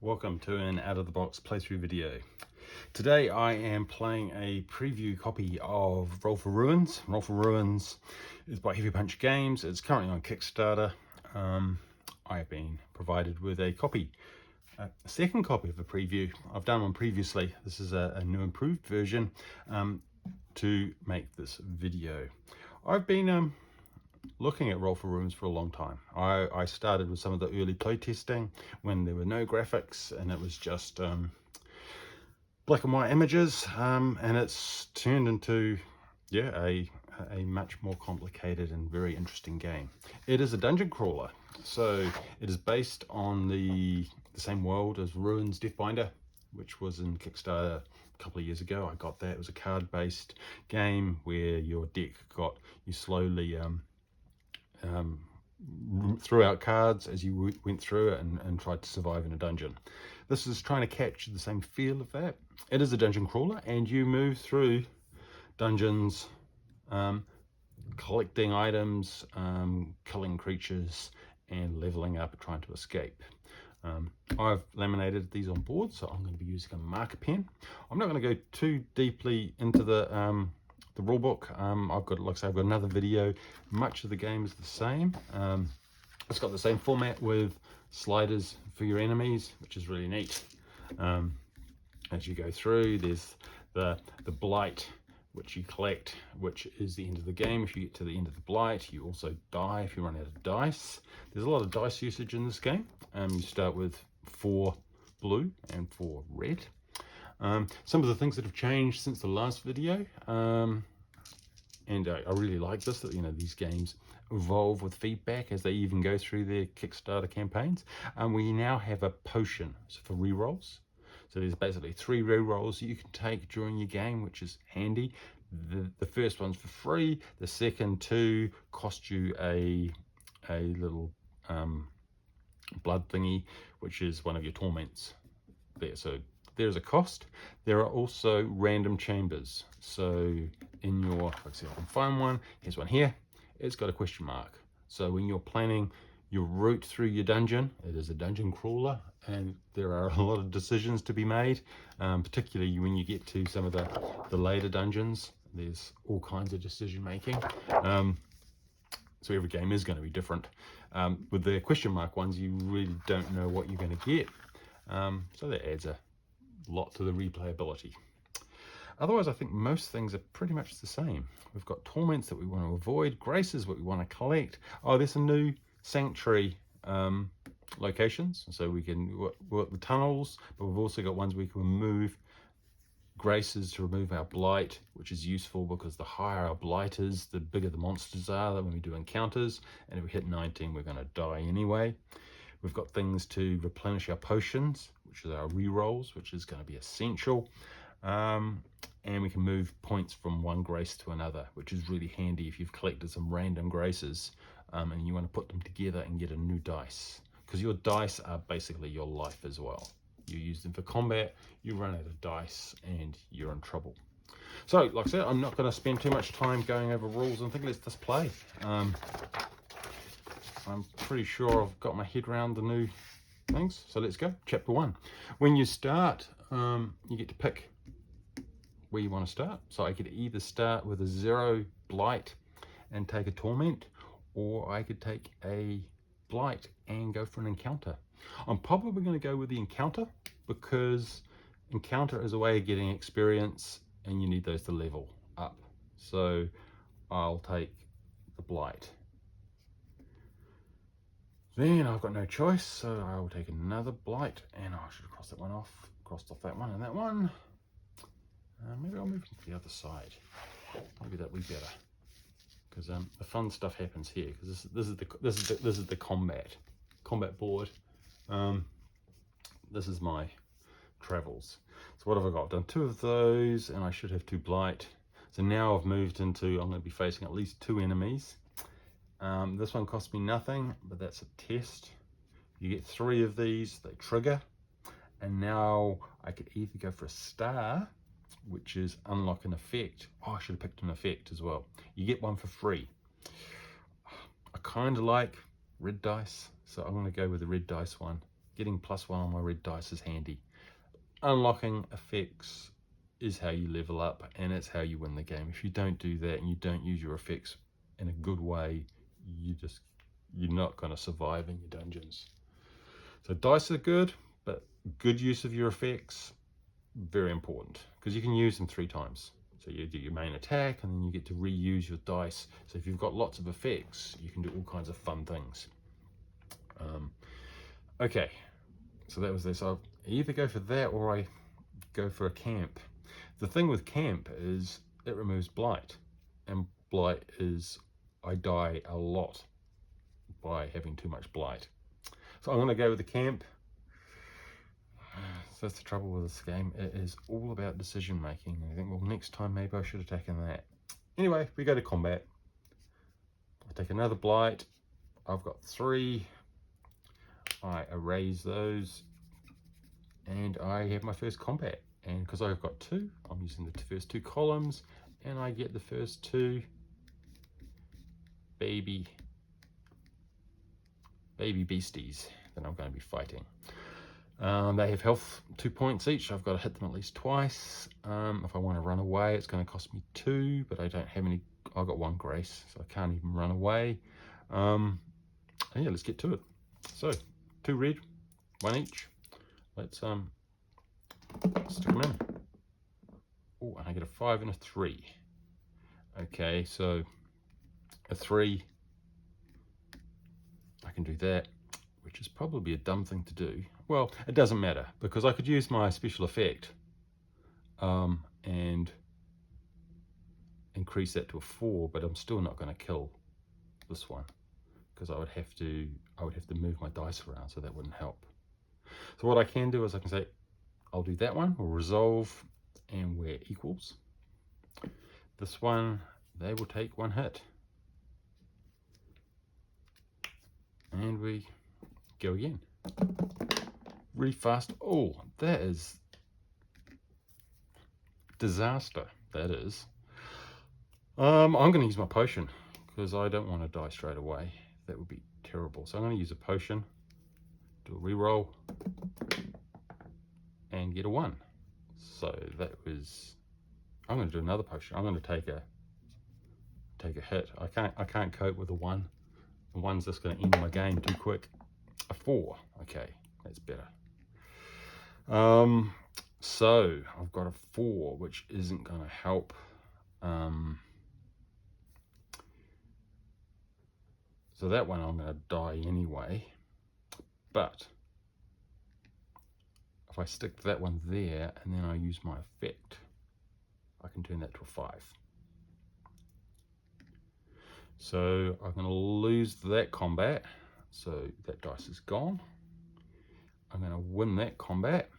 Welcome to an out-of-the-box playthrough video. Today I am playing a preview copy of Roll for Ruins. Roll for Ruins is by Heavy Punch Games. It's currently on Kickstarter. I have been provided with a copy, a second copy of the preview. I've done one previously. This is a new improved version to make this video. I've been looking at Roll for Ruins for a long time. I started with some of the early playtesting when there were no graphics and it was just black and white images, and it's turned into a much more complicated and very interesting game. It is a dungeon crawler, so it is based on the same world as Ruins Deathbinder, which was in Kickstarter a couple of years ago. I got that. It was a card-based game where your deck you slowly threw out cards as you went through it and tried to survive in a dungeon. This is trying to capture the same feel of that. It is a dungeon crawler and you move through dungeons, collecting items, killing creatures and leveling up, trying to escape. I've laminated these on board, so I'm going to be using a marker pen. I'm not going to go too deeply into the rule book. I've got, like I say, I've got another video. Much of the game is the same. It's got the same format with sliders for your enemies, which is really neat. As you go through, there's the Blight, which you collect, which is the end of the game. If you get to the end of the Blight, you also die if you run out of dice. There's a lot of dice usage in this game. You start with 4 blue and 4 red. Some of the things that have changed since the last video, and I really like this, that these games evolve with feedback as they even go through their Kickstarter campaigns. We now have a potion for rerolls. So there's basically 3 rerolls you can take during your game, which is handy. The first one's for free. The second 2 cost you a little blood thingy, which is one of your torments there. So there's a cost. There are also random chambers. So in your, let's see if I can find one. Here's one here. It's got a question mark. So when you're planning your route through your dungeon, it is a dungeon crawler, and there are a lot of decisions to be made, particularly when you get to some of the later dungeons. There's all kinds of decision making. So every game is going to be different. With the question mark ones, you really don't know what you're going to get. So that adds a lot to the replayability. Otherwise, I think most things are pretty much the same. We've got torments that we want to avoid, graces what we want to collect. Oh, there's some new sanctuary locations, so we can work the tunnels, but we've also got ones we can remove graces to remove our blight, which is useful because the higher our blight is, the bigger the monsters are when we do encounters, and if we hit 19 we're going to die anyway. We've got things to replenish our potions, which is our rerolls, which is going to be essential. And we can move points from one grace to another, which is really handy if you've collected some random graces and you want to put them together and get a new dice, because your dice are basically your life as well. You use them for combat, you run out of dice and you're in trouble. So like I said, I'm not going to spend too much time going over rules and things. Let's just play. I'm pretty sure I've got my head around the new things, so let's go. Chapter 1. When you start, you get to pick where you want to start. So I could either start with a 0 blight and take a torment, or I could take a blight and go for an encounter. I'm probably going to go with the encounter, because encounter is a way of getting experience and you need those to level up. So I'll take the blight. Then I've got no choice, so I will take another blight, and I should have crossed that one off, crossed off that one and that one. Maybe I'll move to the other side. Maybe that'll be better, because the fun stuff happens here. Because this is the combat board. This is my travels. So what have I got? I've done 2 of those, and I should have 2 blight. So now I've moved into, I'm going to be facing at least 2 enemies. This one cost me nothing, but that's a test. You get 3 of these, they trigger, and now I could either go for a star, which is unlock an effect. Oh, I should have picked an effect as well. You get 1 for free. I kind of like red dice, so I'm going to go with the red dice one. getting +1 on my red dice is handy. Unlocking effects is how you level up, and it's how you win the game. If you don't do that and you don't use your effects in a good way, you're not going to survive in your dungeons. So dice are good, but good use of your effects, very important, because you can use them 3 times. So you do your main attack, and then you get to reuse your dice. So if you've got lots of effects, you can do all kinds of fun things. Okay, so that was this. I'll either go for that or I go for a camp. The thing with camp is it removes Blight, and Blight is, I die a lot by having too much Blight. So I'm going to go with the camp. So that's the trouble with this game. It is all about decision making. I think, well, next time maybe I should have taken that. Anyway, we go to combat. I take another Blight. I've got 3. I erase those, and I have my first combat. And because I've got 2, I'm using the first 2 columns, and I get the first 2 baby beasties that I'm going to be fighting. They have health 2 points each. I've got to hit them at least twice. If I want to run away, it's going to cost me 2, but I don't have any. I've got 1 grace, so I can't even run away. Yeah, let's get to it. So 2 red, 1 each. Let's stick them in. Oh, and I get a 5 and a 3. Okay, so a 3, I can do that, which is probably a dumb thing to do. Well, it doesn't matter, because I could use my special effect and increase that to a 4, but I'm still not going to kill this one, because I would have to move my dice around, so that wouldn't help. So what I can do is I can say, I'll do that one, we'll resolve, and we're equals. This one, they will take 1 hit. And we go again. Really fast. Oh, that is disaster. That is. I'm going to use my potion, because I don't want to die straight away. That would be terrible. So I'm going to use a potion, do a reroll, and get a 1. So that was. I'm going to do another potion. I'm going to take a hit. I can't cope with a 1. The 1's just going to end my game too quick. A 4. Okay, that's better. So I've got a 4, which isn't going to help. So that one I'm going to die anyway. But if I stick that one there and then I use my effect, I can turn that to a 5. So I'm going to lose that combat. So that dice is gone. I'm going to win that combat.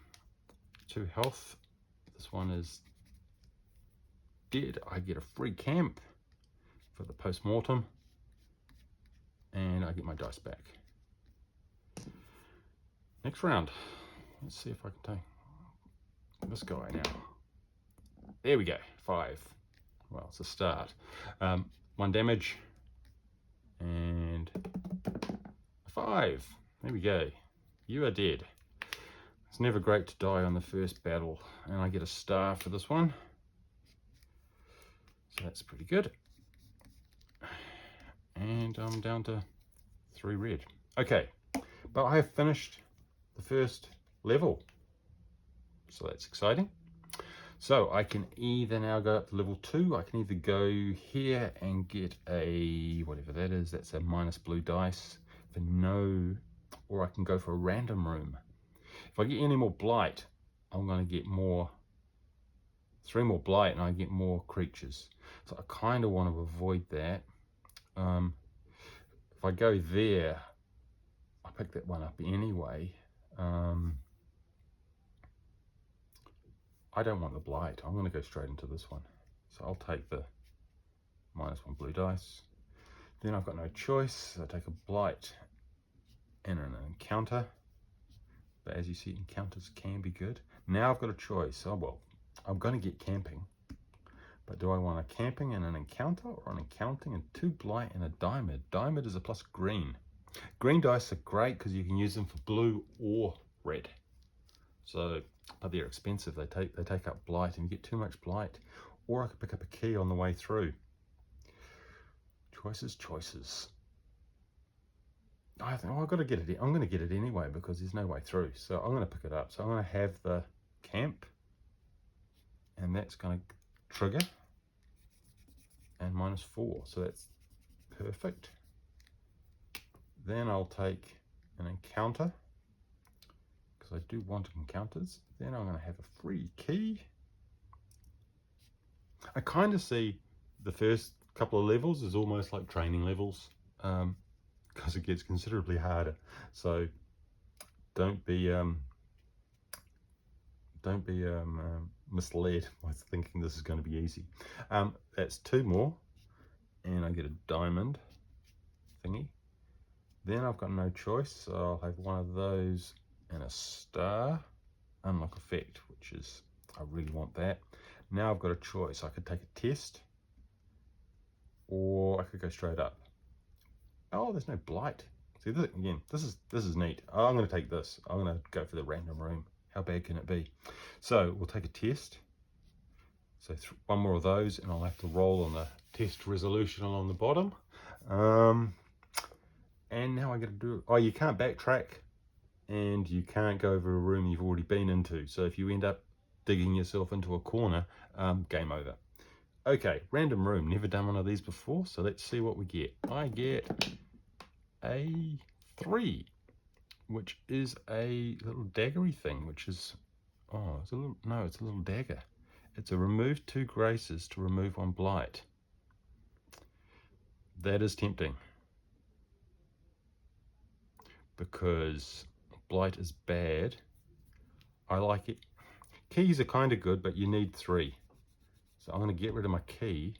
2 health. This one is dead. I get a free camp for the post-mortem. And I get my dice back. Next round. Let's see if I can take this guy now. There we go. 5. Well, it's a start. 1 damage. And 5. There we go. You are dead. It's never great to die on the first battle. And I get a star for this one. So that's pretty good. And I'm down to 3 red. Okay, but I have finished the first level. So that's exciting. So I can either now go up to level 2. I can either go here and get a, whatever that is, that's a minus blue dice for no, or I can go for a random room. If I get any more Blight, I'm going to get 3 more Blight and I get more creatures. So I kind of want to avoid that. If I go there, I pick that one up anyway. I don't want the Blight. I'm going to go straight into this one. So I'll take the -1 blue dice. Then I've got no choice. I take a Blight and an encounter. But as you see, encounters can be good. Now I've got a choice. Oh well, I'm going to get camping. But do I want a camping and an encounter, or an encountering and 2 Blight and a diamond? Diamond is a plus green. Green dice are great because you can use them for blue or red. So, but they're expensive. They take up blight, and you get too much blight. Or I could pick up a key on the way through. Choices. I think, oh, I've got to get it. I'm going to get it anyway because there's no way through. So I'm going to pick it up. So I'm going to have the camp, and that's going to trigger, and -4. So that's perfect. Then I'll take an encounter because I do want encounters. Then I'm going to have a free key. I kind of see the first couple of levels as almost like training levels. Because it gets considerably harder. So don't be misled by thinking this is going to be easy. That's 2 more, and I get a diamond thingy. Then I've got no choice, so I'll have one of those and a star. Unlock effect, which is, I really want that. Now I've got a choice. I could take a test, or I could go straight up. Oh, there's no blight. See, this, again, this is neat. Oh, I'm going to take this. I'm going to go for the random room. How bad can it be? So we'll take a test. So one more of those, and I'll have to roll on the test resolution along the bottom. And now I got to do. Oh, you can't backtrack, and you can't go over a room you've already been into. So if you end up digging yourself into a corner, game over. Okay, random room. Never done one of these before, so let's see what we get. I get a 3, which is a little daggery thing, which is, oh, it's a little, no, it's a little dagger. It's a remove 2 graces to remove 1 blight. That is tempting, because blight is bad. I like it. Keys are kind of good, but you need 3. So I'm going to get rid of my key.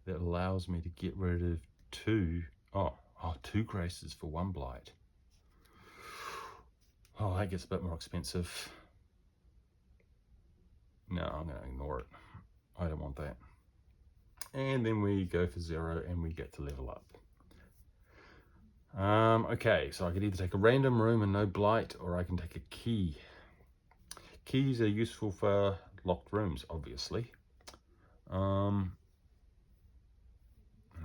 That allows me to get rid of 2. Oh, 2 graces for 1 blight. Oh, that gets a bit more expensive. No, I'm going to ignore it. I don't want that. And then we go for 0 and we get to level up. Okay, so I could either take a random room and no blight, or I can take a key. Keys are useful for locked rooms, obviously. And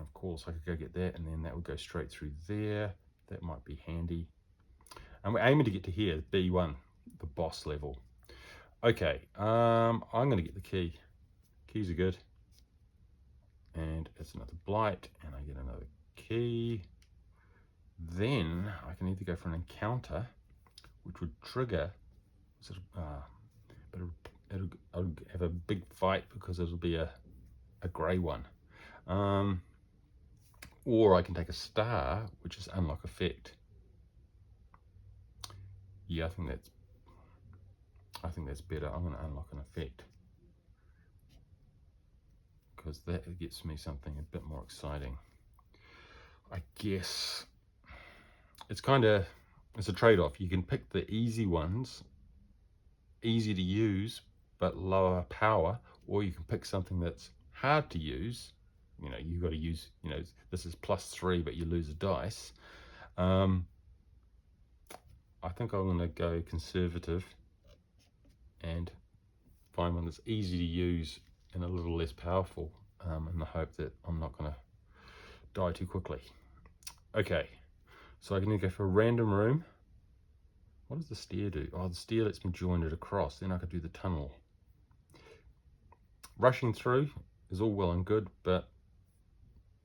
of course I could go get that, and then that would go straight through there. That might be handy. And we're aiming to get to here, B1, the boss level. Okay, I'm going to get the key. Keys are good. And it's another blight, and I get another key. Then I can either go for an encounter, which would trigger, but it'll have a big fight because it'll be a grey one. Or I can take a star, which is unlock effect. Yeah, I think that's better. I'm going to unlock an effect, because that gets me something a bit more exciting. I guess it's a trade-off. You can pick the easy ones, easy to use but lower power, or you can pick something that's hard to use. You know, you've got to use, you know, this is +3 but you lose a dice. I think I'm going to go conservative and find one that's easy to use and a little less powerful, in the hope that I'm not going to die too quickly. Okay, so I can either go for a random room. What does the stair do? Oh, the stair lets me join it across. Then I could do the tunnel. Rushing through is all well and good, but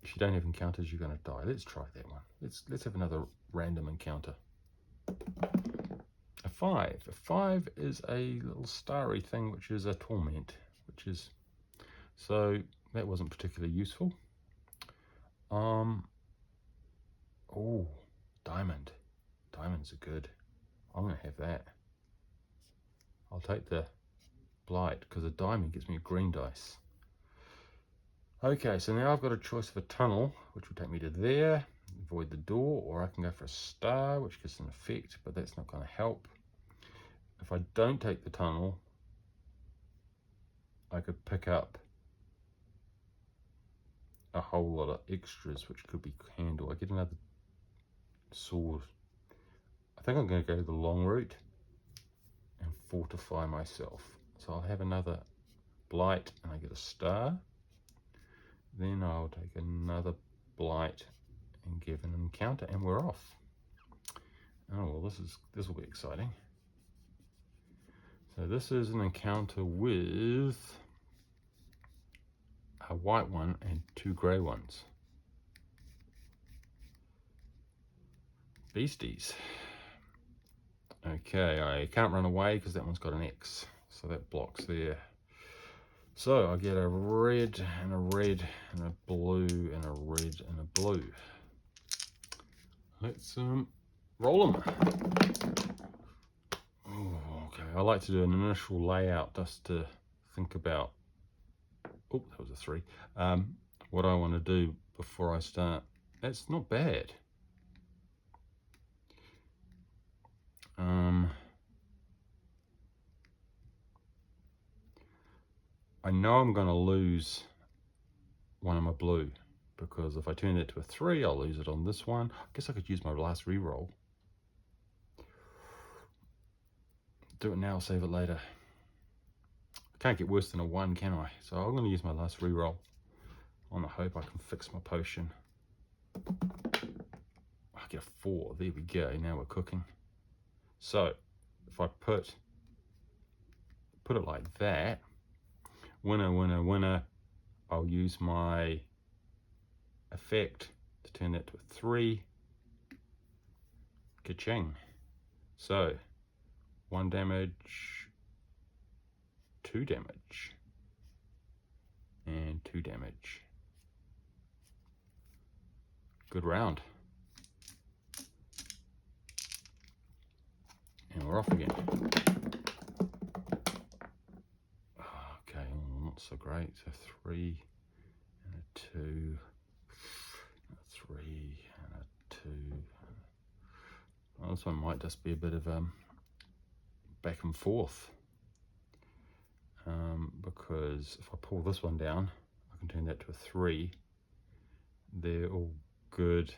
if you don't have encounters, you're going to die. Let's try that one. Let's have another random encounter. A 5. A 5 is a little starry thing, which is a torment, so that wasn't particularly useful. Oh, diamond. Diamonds are good. I'm going to have that. I'll take the blight because a diamond gives me a green dice. Okay, so now I've got a choice of a tunnel, which will take me to there, avoid the door, or I can go for a star, which gives an effect, but that's not going to help. If I don't take the tunnel, I could pick up a whole lot of extras, which could be handled. I get another sword. I think I'm going to go the long route and fortify myself. So I'll have another Blight and I get a star. Then I'll take another Blight and give an encounter and we're off. Oh well, this will be exciting. So this is an encounter with a white one and 2 grey ones. Beasties. Okay, I can't run away because that one's got an X, so that blocks there. So I get a red and a red and a blue and a red and a blue. Let's roll them. Oh, okay, I like to do an initial layout just to think about. Oh, that was a 3. What I want to do before I start. That's not bad. I know I'm going to lose one of my blue, because if I turn that to a 3, I'll lose it on this one. I guess I could use my last reroll. Do it now, save it later. I can't get worse than a 1, can I? So I'm going to use my last reroll on the hope I can fix my potion. I get a 4. There we go. Now we're cooking. So if I put it like that, winner, winner, winner, I'll use my effect to turn that to a 3. Ka-ching. So 1 damage, 2 damage, and 2 damage. Good round. And we're off again. Okay, not so great. So 3 and a 2, a 3 and a 2. Well, this one might just be a bit of back and forth. Because if I pull this one down, I can turn that to a 3. They're all good.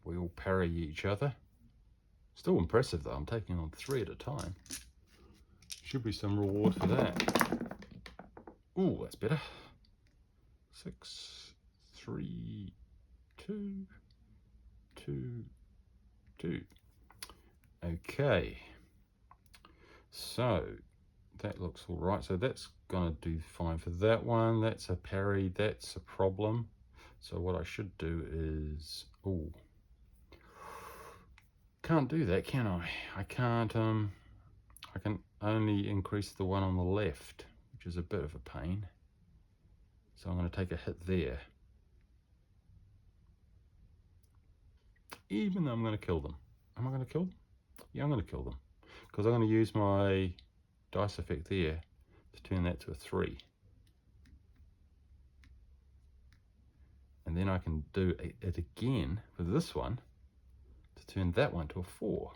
We all parry each other. Still impressive though, I'm taking on 3 at a time. Should be some reward for that. Ooh, that's better. 6, 3, 2, 2, 2. Okay. So that looks all right. So that's gonna do fine for that one. That's a parry, that's a problem. So what I should do is, ooh, can't do that, can I? I can't, I can only increase the one on the left, which is a bit of a pain. So I'm going to take a hit there. Even though I'm going to kill them. Am I going to kill them? Yeah, I'm going to kill them. Because I'm going to use my dice effect there to turn that to a 3. And then I can do it again for this one to turn that one to a 4.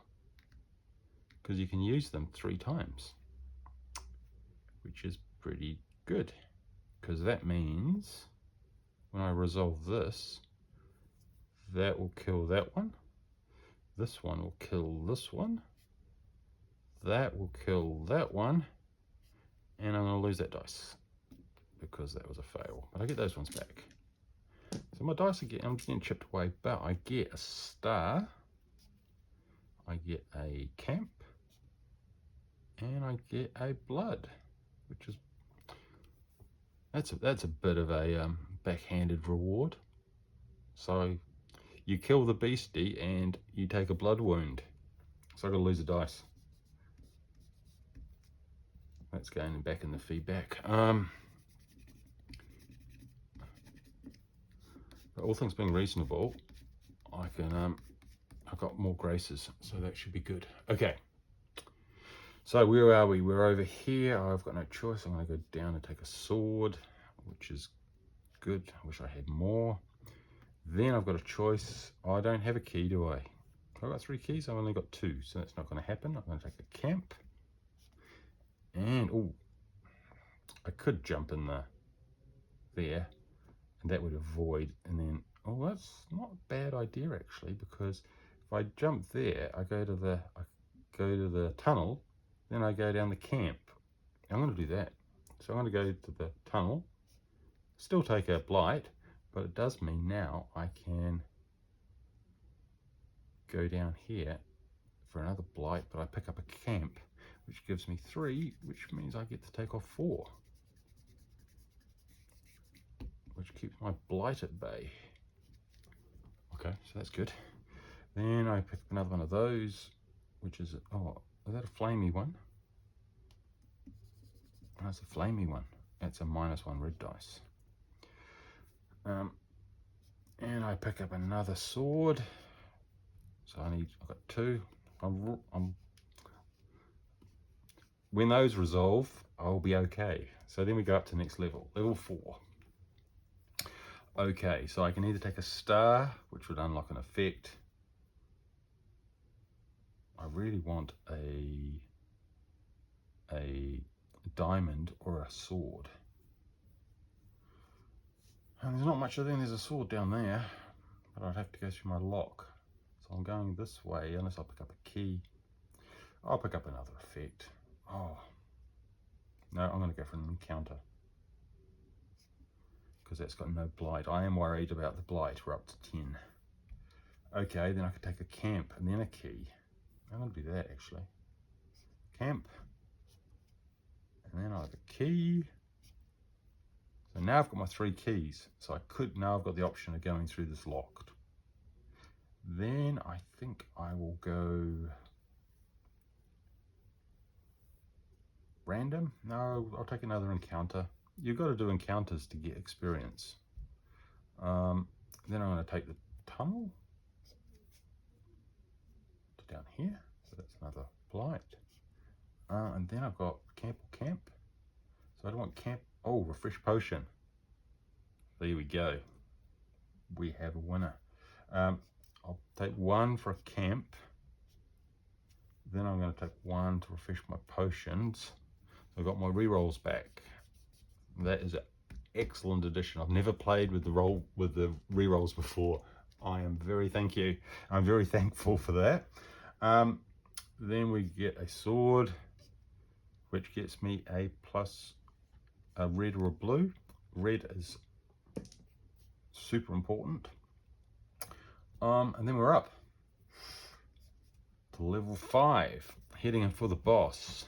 Because you can use them 3 times. Which is pretty good. Because that means when I resolve this, that will kill that one. This one will kill this one. That will kill that one. And I'm going to lose that dice because that was a fail. But I get those ones back. So my dice again, I'm getting chipped away, but I get a star. I get a camp. And I get a blood, which is, that's a bit of a backhanded reward. So you kill the beastie and you take a blood wound. So I got to lose a dice. That's going back in the feedback. But all things being reasonable, I can I've got more graces, so that should be good. Okay. So where are we? We're over here. I've got no choice. I'm going to go down and take a sword, which is good. I wish I had more. Then I've got a choice. I don't have a key, do I? I've got 3 keys. I've only got 2, so that's not going to happen. I'm going to take a camp. And, oh, I could jump in there, and that would avoid, and then Oh, that's not a bad idea actually, because if I jump there, I go to the tunnel, then I go down the camp. I'm going to do that. So I'm going to go to the tunnel, still take a blight, but it does mean now I can go down here for another blight, but I pick up a camp, which gives me 3, which means I get to take off 4, which keeps my blight at bay. Okay, so that's good. Then I pick up another one of those, which is, oh, is that a flamey one? Oh, that's a flamey one. That's a -1 red dice. And I pick up another sword. So I've got 2. When those resolve, I'll be okay. So then we go up to the next level, level 4. Okay, so I can either take a star, which would unlock an effect. I really want a diamond or a sword. And there's not much of them. There's a sword down there, but I'd have to go through my lock. So I'm going this way, unless I pick up a key. I'll pick up another effect. Oh, no, I'm going to go for an encounter, because that's got no blight. I am worried about the blight. We're up to 10. Okay, then I could take a camp and then a key. I'm going to do that actually. Camp. And then I have a key. So now I've got my 3 keys. So now I've got the option of going through this locked. Then I think I will go random. No, I'll take another encounter. You've got to do encounters to get experience. Then I'm going to take the tunnel to down here. So that's another blight. And then I've got camp or camp. So I don't want camp. Oh, refresh potion. There we go. We have a winner. I'll take 1 for a camp. Then I'm going to take 1 to refresh my potions. So I've got my rerolls back. That is an excellent addition. I've never played with the rerolls before. I'm very thankful for that. Then we get a sword, which gets me a plus a red or a blue. Red is super important. And then we're up to level 5, heading in for the boss.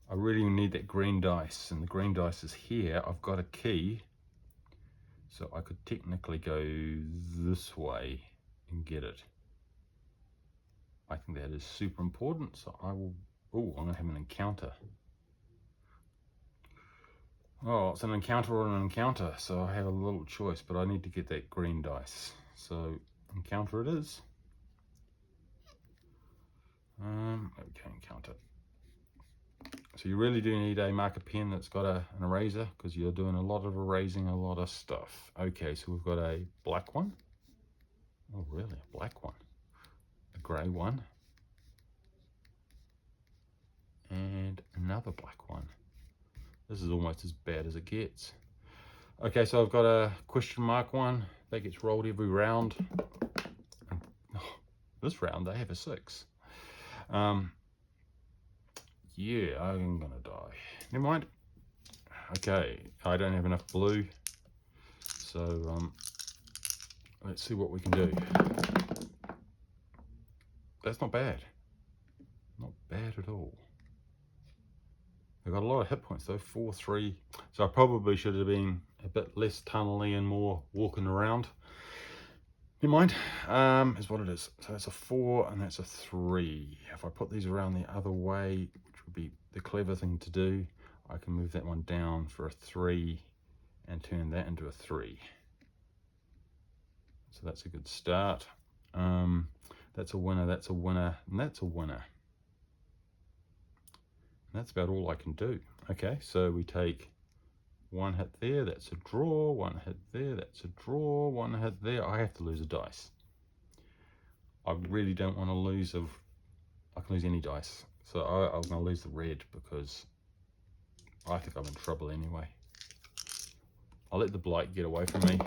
I really need that green dice, and the green dice is here. I've got a key, so I could technically go this way and get it. I think that is super important, so I will. Oh, I'm going to have an encounter. Oh, it's an encounter or an encounter, so I have a little choice, but I need to get that green dice. So encounter it is. Okay, encounter. So you really do need a marker pen that's got an eraser, because you're doing a lot of erasing a lot of stuff. Okay, so we've got a black one. Oh, really? A black one. A grey one. And another black one. This is almost as bad as it gets. Okay, so I've got a question mark one. That gets rolled every round. Oh, this round they have a 6. Yeah, I'm gonna die. Never mind. Okay, I don't have enough blue. So let's see what we can do. That's not bad. Not bad at all. I've got a lot of hit points though, 4, 3. So I probably should have been a bit less tunnely and more walking around. Never mind, is what it is. So that's a 4 and that's a 3. If I put these around the other way, which would be the clever thing to do, I can move that one down for a 3 and turn that into a 3. So that's a good start. That's a winner, that's a winner, and that's a winner. And that's about all I can do. Okay, so we take 1 hit there, that's a draw, 1 hit there, that's a draw, 1 hit there. I have to lose a dice. I really don't want to lose I can lose any dice. So I'm going to lose the red because I think I'm in trouble anyway. I'll let the blight get away from me.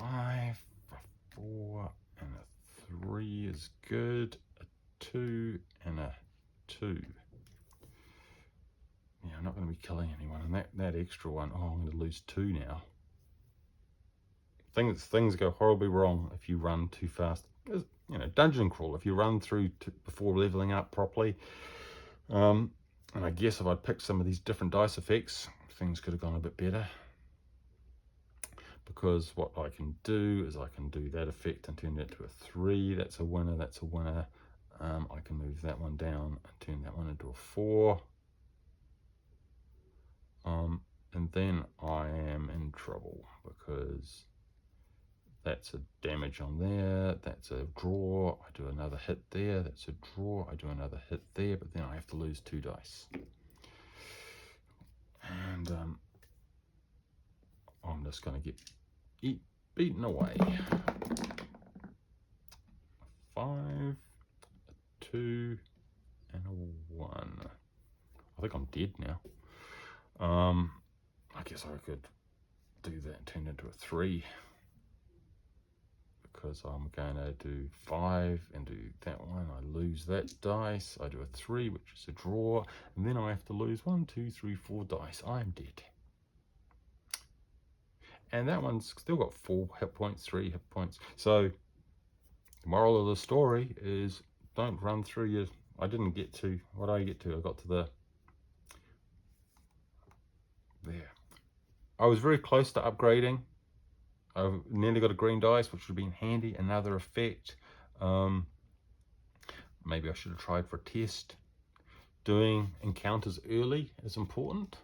5, a 4, and a 3 is good. A 2 and a 2. Yeah, I'm not going to be killing anyone. And that extra one, oh, I'm going to lose 2 now. Things go horribly wrong if you run too fast. You know, dungeon crawl, if you run through before leveling up properly. And I guess if I'd picked some of these different dice effects, things could have gone a bit better. Because what I can do is I can do that effect and turn that to a 3. That's a winner, that's a winner. I can move that one down and turn that one into a 4. And then I am in trouble because that's a damage on there, that's a draw, I do another hit there, that's a draw, I do another hit there, but then I have to lose 2 dice. And I'm just going to get beaten away. 5, a 2, and a 1. I think I'm dead now. I guess I could do that and turn it into a 3. Because I'm going to do 5 and do that one. I lose that dice. I do a 3, which is a draw. And then I have to lose 1, 2, 3, 4 dice. I'm dead. And that one's still got 4 hit points, 3 hit points. So the moral of the story is don't run through your... I didn't get to... What did I get to? I got to the... There. I was very close to upgrading. I've nearly got a green dice, which would have been handy. Another effect. Maybe I should have tried for a test. Doing encounters early is important.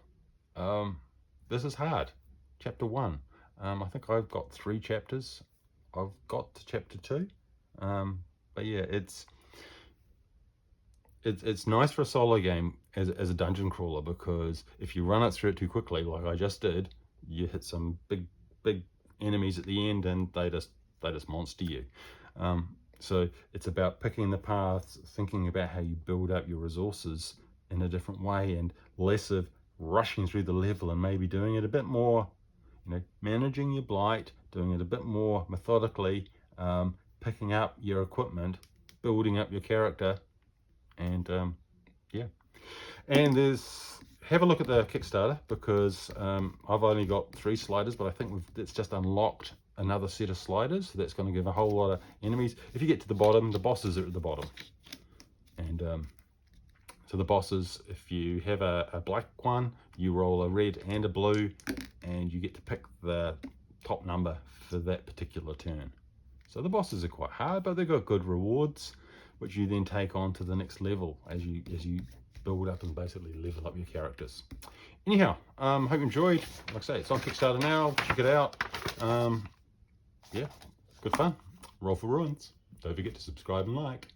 This is hard. Chapter 1. I think I've got 3 chapters. I've got to chapter 2. But yeah, it's nice for a solo game as a dungeon crawler, because if you run it through it too quickly, like I just did, you hit some big enemies at the end and they just monster you. So it's about picking the paths, thinking about how you build up your resources in a different way, and less of rushing through the level and maybe doing it a bit more, you know, managing your blight, doing it a bit more methodically, picking up your equipment, building up your character, and yeah. And have a look at the Kickstarter, because I've only got 3 sliders, but I think it's just unlocked another set of sliders, so that's going to give a whole lot of enemies. If you get to the bottom, the bosses are at the bottom. And so the bosses, if you have a black one, you roll a red and a blue, and you get to pick the top number for that particular turn. So the bosses are quite hard, but they've got good rewards, which you then take on to the next level as you build up and basically level up your characters. Anyhow, hope you enjoyed. Like I say, it's on Kickstarter now. Check it out. Yeah, good fun. Roll for Ruins. Don't forget to subscribe and like.